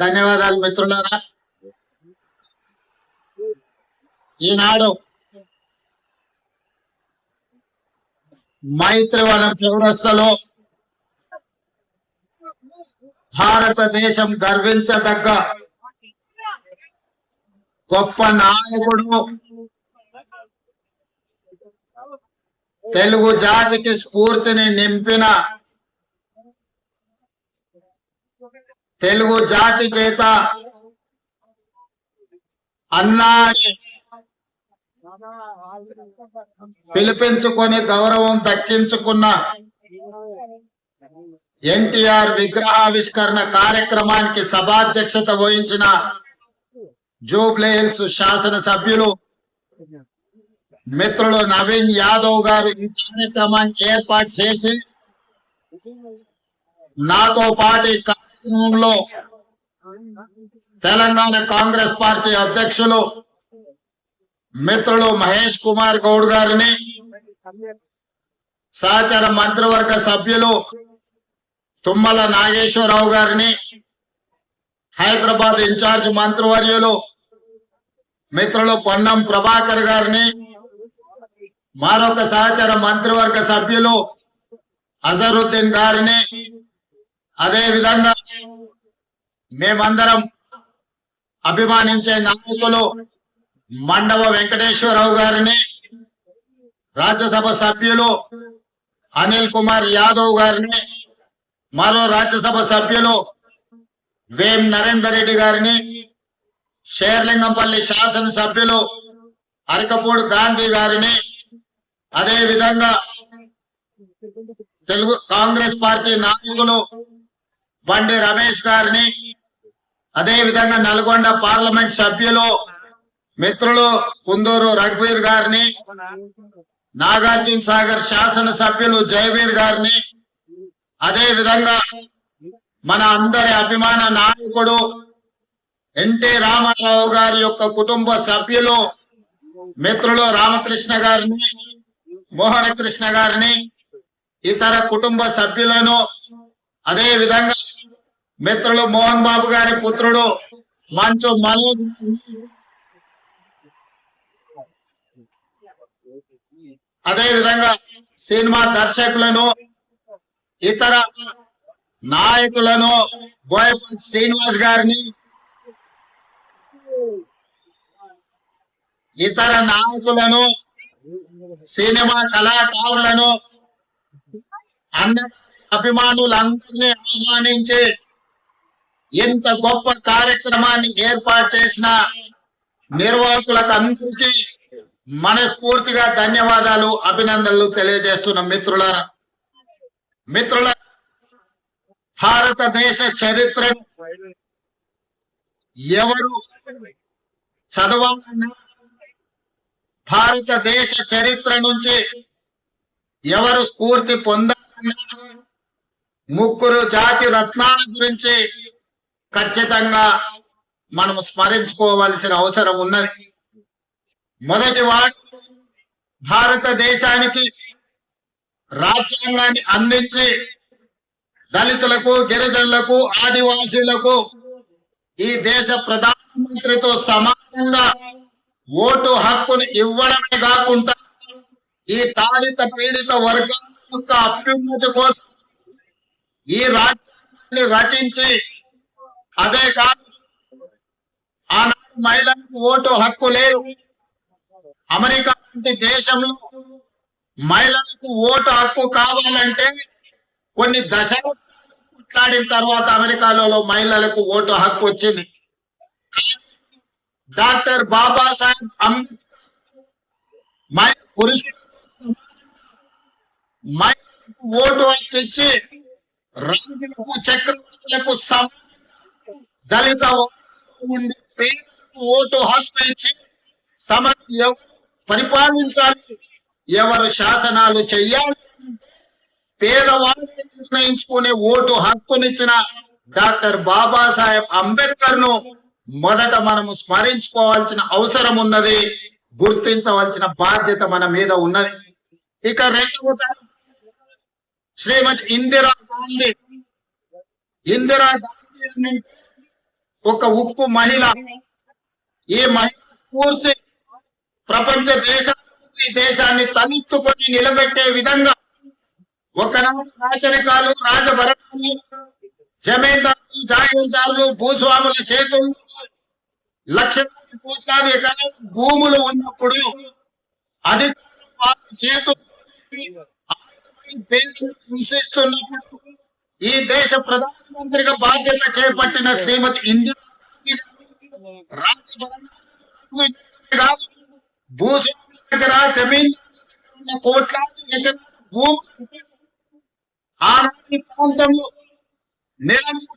ధన్యవాదాలు మిత్రులారా. ఈనాడు మైత్రివనం చౌరస్తలో భారతదేశం గర్వించదగ్గ గొప్ప నాయకుడు, తెలుగు జాతికి స్ఫూర్తిని నింపిన, తెలుగు జాతి చేత అన్నాని పిలిపించుకొని గౌరవం దక్కించుకున్న ఎన్టీఆర్ విగ్రహావిష్కరణ కార్యక్రమానికి సభాధ్యక్షత వహించిన జూబ్లీ హిల్స్ శాసనసభ్యులు మిత్రులు నవీన్ యాదవ్ గారు ఈ కార్యక్రమాన్ని ఏర్పాటు చేసి నాతో పాటు ఈ కార్యక్రమంలో తెలంగాణ కాంగ్రెస్ పార్టీ అధ్యక్షులు మిత్రులు మహేష్ కుమార్ గౌడ్ గారిని, సహచర మంత్రివర్గ సభ్యులు తుమ్మల నాగేశ్వరరావు గారిని, హైదరాబాద్ ఇన్ఛార్జ్ మంత్రివర్యులు మిత్రులు పొన్నం ప్రభాకర్ గారిని, మరొక సహచర మంత్రివర్గ సభ్యులు అజరుద్దీన్ గారిని, అదే విధంగా మేమందరం అభిమానించే నాయకులు మండవ వెంకటేశ్వరరావు గారిని, రాజ్యసభ సభ్యులు అనిల్ కుమార్ యాదవ్ గారిని, మరో రాజ్యసభ సభ్యులు వేం నరేందర్ రెడ్డి గారిని, షేర్లింగంపల్లి శాసనసభ్యులు అరకపూడి గాంధీ గారిని, అదే విధంగా తెలుగు కాంగ్రెస్ పార్టీ నాయకులు బండి రమేష్ గారిని, అదే విధంగా నల్గొండ పార్లమెంట్ సభ్యులు మిత్రులు కుందూరు రఘువీర్ గారిని, నాగార్జున సాగర్ శాసన సభ్యులు జయవీర్ గారిని, అదే విధంగా మన అందరి అభిమాన నాయకుడు ఎన్టీ రామారావు గారి యొక్క కుటుంబ సభ్యులు మిత్రులు రామకృష్ణ గారిని, మోహన కృష్ణ గారిని, ఇతర కుటుంబ సభ్యులను, అదే విధంగా మిత్రులు మోహన్ బాబు గారి పుత్రుడు మంచు మనోజ్, అదే విధంగా సినిమా దర్శకులను, ఇతర నాయకులను, బోయపల్లి శ్రీనివాస్ గారిని, ఇతర నాయకులను, సినిమా కళాకారులను, అందరి అభిమానులందరినీ ఆహ్వానించి ఇంత గొప్ప కార్యక్రమాన్ని ఏర్పాటు చేసిన నిర్వాహకులకు అందరికీ మనస్ఫూర్తిగా ధన్యవాదాలు, అభినందనలు తెలియజేస్తున్న మిత్రుల భారతదేశ చరిత్ర ఎవరు చదవాలన్నా, భారతదేశ చరిత్ర నుంచి ఎవరు స్ఫూర్తి పొందాలన్నా ముగ్గురు జాతి రత్నాల గురించి ఖచ్చితంగా మనం స్మరించుకోవాల్సిన అవసరం ఉన్నది. మొదటి వాడు భారతదేశానికి రాజ్యాంగాన్ని అందించి దళితులకు, గిరిజనులకు, ఆదివాసీలకు ఈ దేశ ప్రధానమంత్రితో సమానంగా ఓటు హక్కును ఇవ్వడమే కాకుండా ఈ తాడిత పీడిత వర్గాల యొక్క అభ్యున్నతి కోసం ఈ రాజ్యాన్ని రచించి, అదే కాదు ఆనాడు మహిళలకు ఓటు హక్కు లేదు. అమెరికా వంటి దేశంలో మహిళలకు ఓటు హక్కు కావాలంటే కొన్ని దశలు కొట్లాడిన తర్వాత అమెరికాలో మహిళలకు ఓటు హక్కు వచ్చింది. డాక్టర్ బాబాసాహెబ్ అంబేద్కర్ పురుషులకు ఓటు హక్కు ఇచ్చి రాజులకు, చక్రవర్తులకు దళిత ఓటు హక్కు ఇచ్చి తమను పరిపాలించాలి, ఎవరు శాసనాలు చెయ్యాలి, పేదవాళ్ళు నిర్ణయించుకునే ఓటు హక్కునిచ్చిన డాక్టర్ బాబాసాహెబ్ అంబేద్కర్ ను మొదట మనము స్మరించుకోవాల్సిన అవసరం ఉన్నది, గుర్తించవలసిన బాధ్యత మన మీద ఉన్నది. ఇక రెండవ శ్రీమతి ఇందిరా గాంధీ. ఇందిరా గాంధీ అంటే ఒక ఉక్కు మహిళ. ఈ మహిళ స్ఫూర్తి ప్రపంచ దేశాన్ని తలెత్తుకొని నిలబెట్టే విధంగా ఒకనాడు రాచరికాలు, రాజభరణాలు, జమీందారులు, జాగీర్దారులు, భూస్వాముల చేతులు లక్షలాది కోట్లాది ఎకరాల భూములు ఉన్నప్పుడు అది చేతులు హింసిస్తున్నప్పుడు ఈ దేశ ప్రధానమంత్రిగా బాధ్యత చేపట్టిన శ్రీమతి ఇందిరా రాజభరణాలు, భూస్వాముల దగ్గర జమీన్ కోట్లాది ఎకరాల భూమి ఆనాటి ప్రాంతంలో నిరంతరం